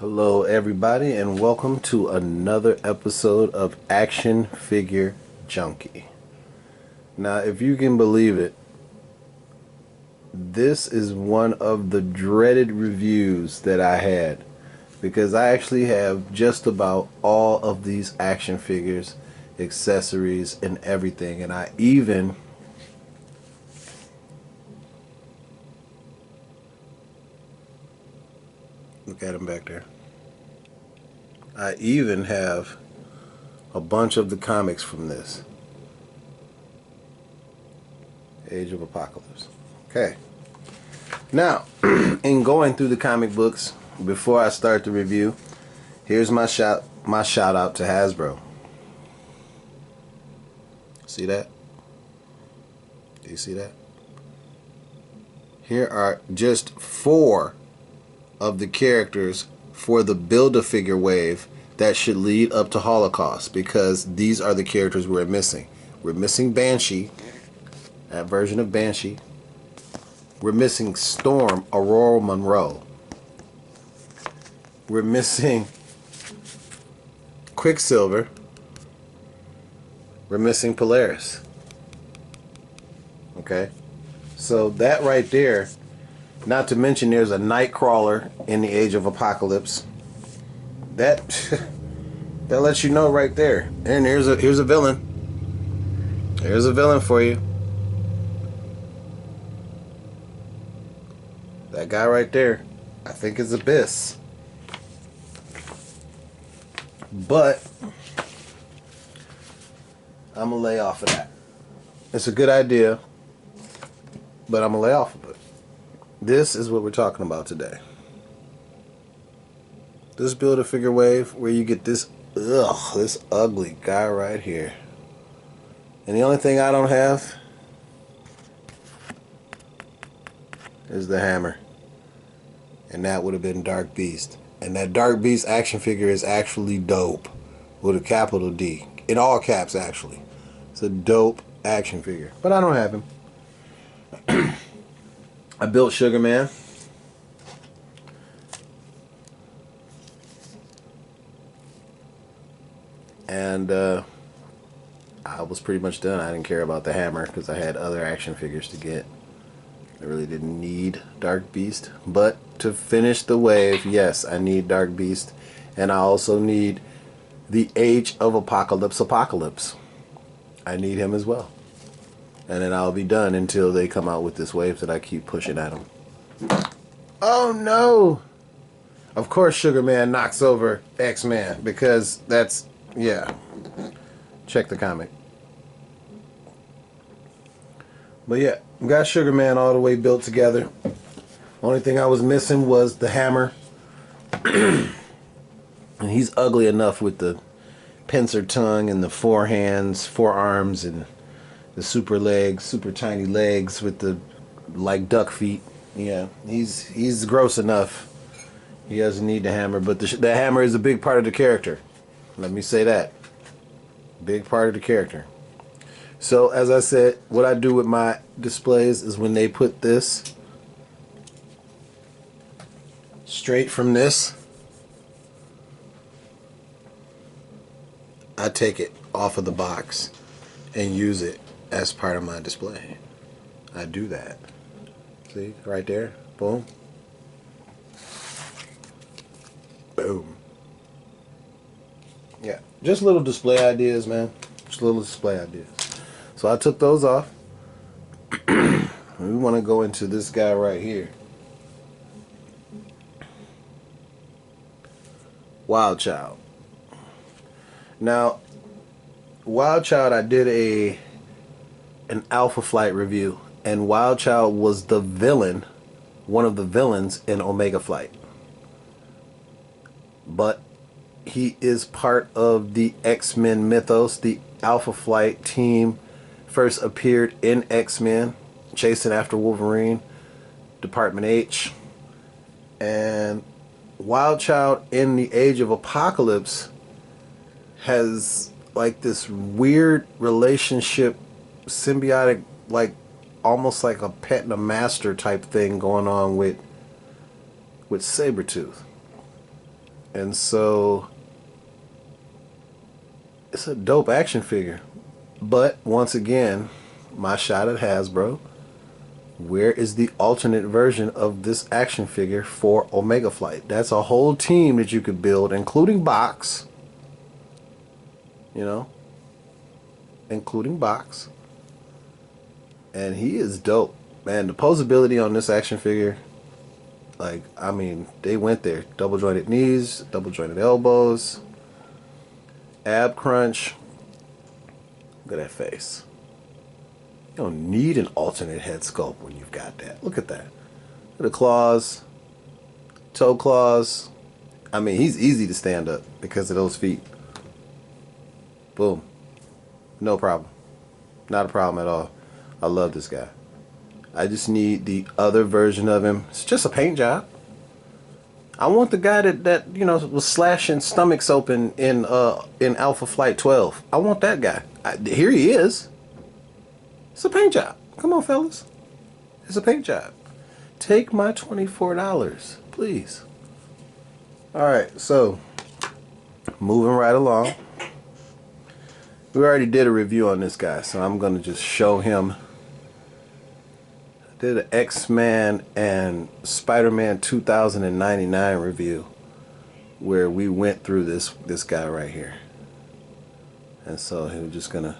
Hello everybody and welcome to another episode of Action Figure Junkie. Now if you can believe it, this is one of the dreaded reviews that I had because I actually have just about all of these action figures, accessories and everything, and I even look at him back there. I even have a bunch of the comics from this. Age of Apocalypse. Okay. Now, in going through the comic books, before I start the review, here's my shout out to Hasbro. See that? Do you see that? Here are just 4 of the characters for the Build-A-Figure wave that should lead up to Holocaust, because these are the characters we're missing. We're missing Banshee, that version of Banshee. We're missing Storm, Aurora Monroe. We're missing Quicksilver. We're missing Polaris. Okay? So that right there, not to mention there's a Nightcrawler in the Age of Apocalypse. That lets you know right there. And here's a villain. There's a villain for you. That guy right there, I think is Abyss. But I'm gonna lay off of that. It's a good idea, but I'm gonna lay off of it. This is what we're talking about today. This Build-A-Figure wave where you get this ugly guy right here. And the only thing I don't have is the hammer. And that would have been Dark Beast. And that Dark Beast action figure is actually dope. With a capital D. In all caps, actually. It's a dope action figure. But I don't have him. I built Sugar Man. And I was pretty much done. I didn't care about the hammer because I had other action figures to get. I really didn't need Dark Beast. But to finish the wave, yes, I need Dark Beast. And I also need the Age of Apocalypse. I need him as well. And then I'll be done until they come out with this wave that I keep pushing at them. Oh no! Of course Sugar Man knocks over X-Man because that's, yeah. Check the comic. But yeah, got Sugar Man all the way built together. Only thing I was missing was the hammer. And he's ugly enough with the pincer tongue and the 4 hands, 4 arms, and the super legs, super tiny legs with the like duck feet. Yeah, he's gross enough. He doesn't need the hammer, but the hammer is a big part of the character. Let me say that. Big part of the character. So as I said, what I do with my displays is when they put this straight from this, I take it off of the box and use it as part of my display. I do that. See, right there, boom, boom. Yeah, just little display ideas, man. Just little display ideas. So I took those off. We want to go into this guy right here. Wild Child. Now, Wild Child, I did an Alpha Flight review, and Wild Child was the villain, one of the villains in Omega Flight. But he is part of the X-Men mythos. The Alpha Flight team first appeared in X-Men, chasing after Wolverine, Department H. And Wild Child in the Age of Apocalypse has like this weird relationship, symbiotic, like almost like a pet and a master type thing going on with Sabretooth. And so it's a dope action figure. But once again, my shot at Hasbro. Where is the alternate version of this action figure for Omega Flight? That's a whole team that you could build, including Box. You know, including Box. And he is dope. Man, the posability on this action figure, like, I mean, they went there. Double jointed knees, double jointed elbows, ab crunch. Look at that face. You don't need an alternate head sculpt when you've got that. Look at that. Look at the claws, toe claws. I mean, he's easy to stand up because of those feet. Boom. No problem. Not a problem at all. I love this guy. I just need the other version of him. It's just a paint job. I want the guy that you know was slashing stomachs open in Alpha Flight 12. I want that guy. Here he is. It's a paint job. Come on, fellas. It's a paint job. Take my $24, please. Alright, so moving right along. We already did a review on this guy, so I'm going to just show him. I did an X-Man and Spider-Man 2099 review where we went through this guy right here. And so we're just going to,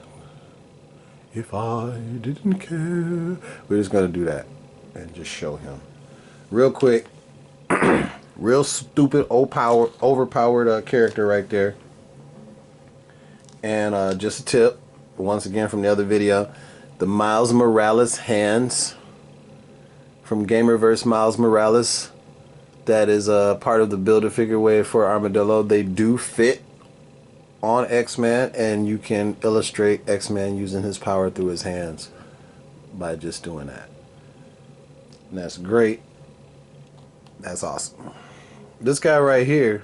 if I didn't care, we're just going to do that and just show him. Real quick, real stupid, overpowered character right there. And just a tip, once again from the other video, the Miles Morales hands from Gamerverse Miles Morales, that is a part of the Build-A-Figure wave for Armadillo. They do fit on X-Man, and you can illustrate X-Man using his power through his hands by just doing that. And that's great. That's awesome. This guy right here,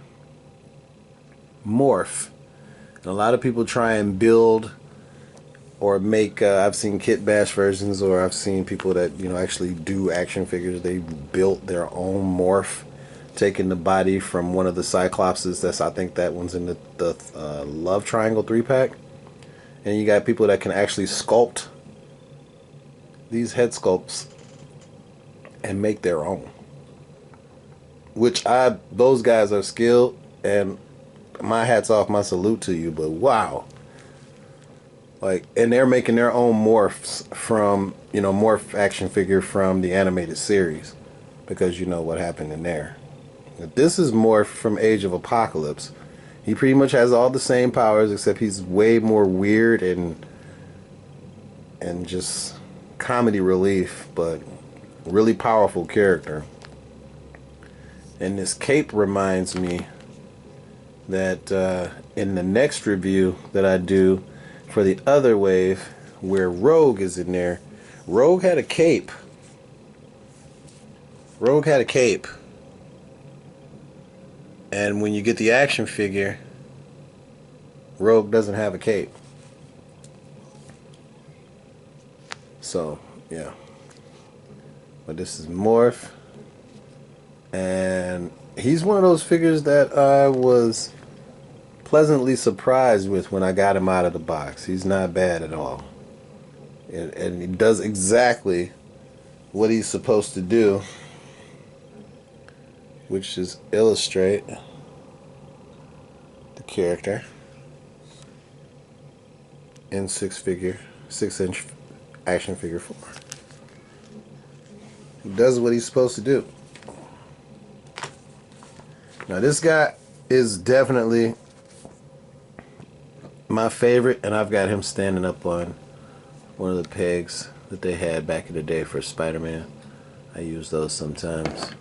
Morph. And a lot of people try and build or make, I've seen kit bash versions, or I've seen people that, you know, actually do action figures. They built their own Morph, taking the body from one of the Cyclopses. That's, I think that one's in the Love Triangle 3-pack. And you got people that can actually sculpt these head sculpts and make their own. Which those guys are skilled, and my hat's off, my salute to you, but wow. Like, and they're making their own morphs from, you know, Morph action figure from the animated series, because you know what happened in there. This is Morph from Age of Apocalypse. He pretty much has all the same powers, except he's way more weird and just comedy relief, but really powerful character. And this cape reminds me that in the next review that I do for the other wave, where Rogue is in there, Rogue had a cape. Rogue had a cape. And when you get the action figure, Rogue doesn't have a cape. So, yeah. But this is Morph. And he's one of those figures that I was pleasantly surprised with when I got him out of the box. He's not bad at all. And he does exactly what he's supposed to do, which is illustrate the character in 6-inch action figure form. He does what he's supposed to do. Now this guy is definitely my favorite, and I've got him standing up on one of the pegs that they had back in the day for Spider-Man. I use those sometimes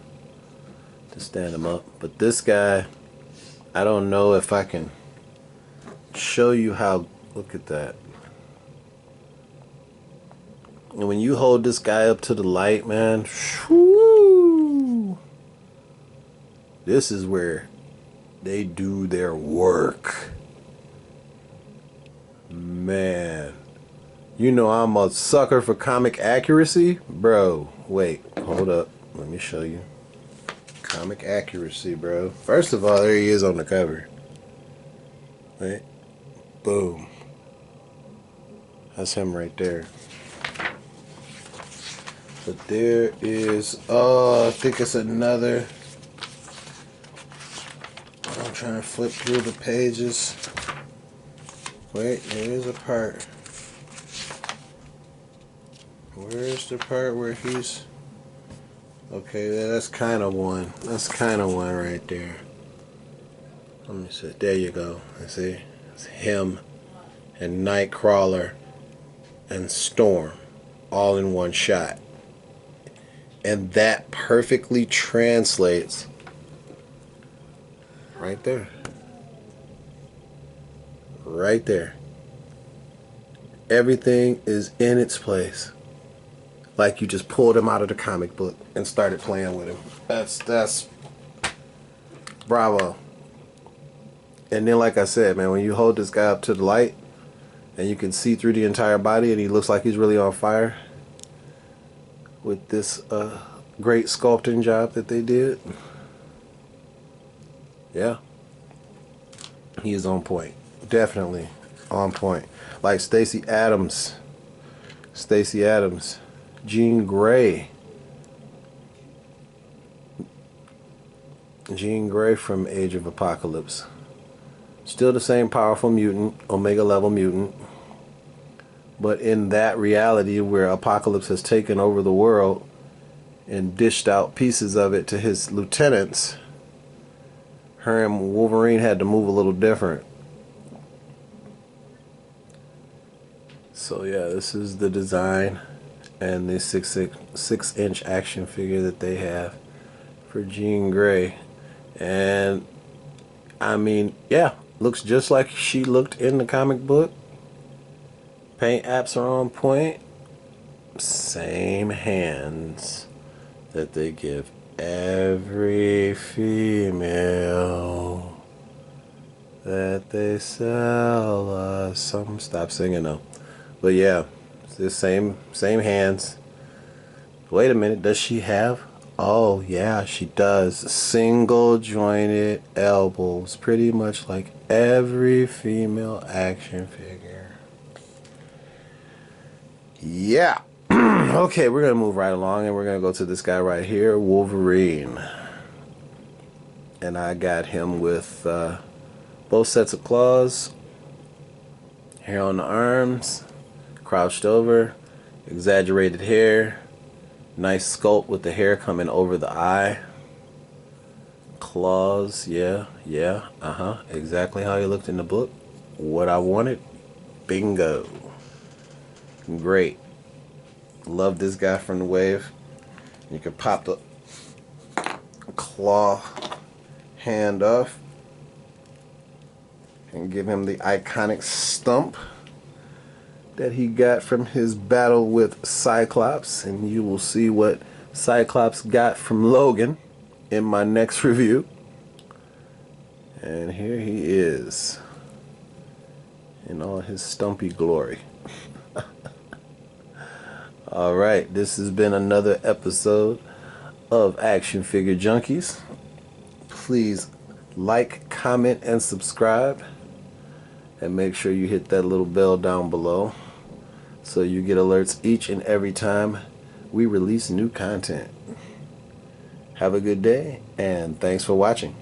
to stand him up. But this guy, I don't know if I can show you how. Look at that. And when you hold this guy up to the light, man, whoo, this is where they do their work. Man, you know I'm a sucker for comic accuracy. Bro, wait, hold up. Let me show you. Comic accuracy, bro. First of all, there he is on the cover. Right? Boom. That's him right there. But there is, I think it's another. I'm trying to flip through the pages. Wait, there is a part. Where's the part where he's... Okay, that's kind of one. That's kind of one right there. Let me see. There you go. I see. It's him and Nightcrawler and Storm all in one shot. And that perfectly translates right there. Right there. Everything is in its place. Like you just pulled him out of the comic book and started playing with him. That's bravo. And then, like I said, man, when you hold this guy up to the light and you can see through the entire body and he looks like he's really on fire with this great sculpting job that they did. Yeah. He is on point. Definitely on point. Like Stacey Adams. Jean Grey. Jean Grey from Age of Apocalypse. Still the same powerful mutant, Omega level mutant. But in that reality where Apocalypse has taken over the world and dished out pieces of it to his lieutenants, her and Wolverine had to move a little different. So yeah, this is the design and the 6-inch action figure that they have for Jean Grey. And I mean, yeah, looks just like she looked in the comic book. Paint apps are on point. Same hands that they give every female that they sell us. Some stop singing though. But yeah, it's the same hands. Wait a minute, does she have? Oh yeah, she does. Single jointed elbows, pretty much like every female action figure. Yeah. Okay, we're gonna move right along and we're gonna go to this guy right here, Wolverine. And I got him with both sets of claws, hair on the arms, crouched over, exaggerated hair, nice sculpt with the hair coming over the eye, claws, yeah, exactly how he looked in the book. What I wanted, bingo. Great. Love this guy from the wave. You can pop the claw hand off and give him the iconic stump that he got from his battle with Cyclops, and you will see what Cyclops got from Logan in my next review. And here he is in all his stumpy glory. Alright, this has been another episode of Action Figure Junkies. Please like, comment, and subscribe. And make sure you hit that little bell down below so you get alerts each and every time we release new content. Have a good day, and thanks for watching.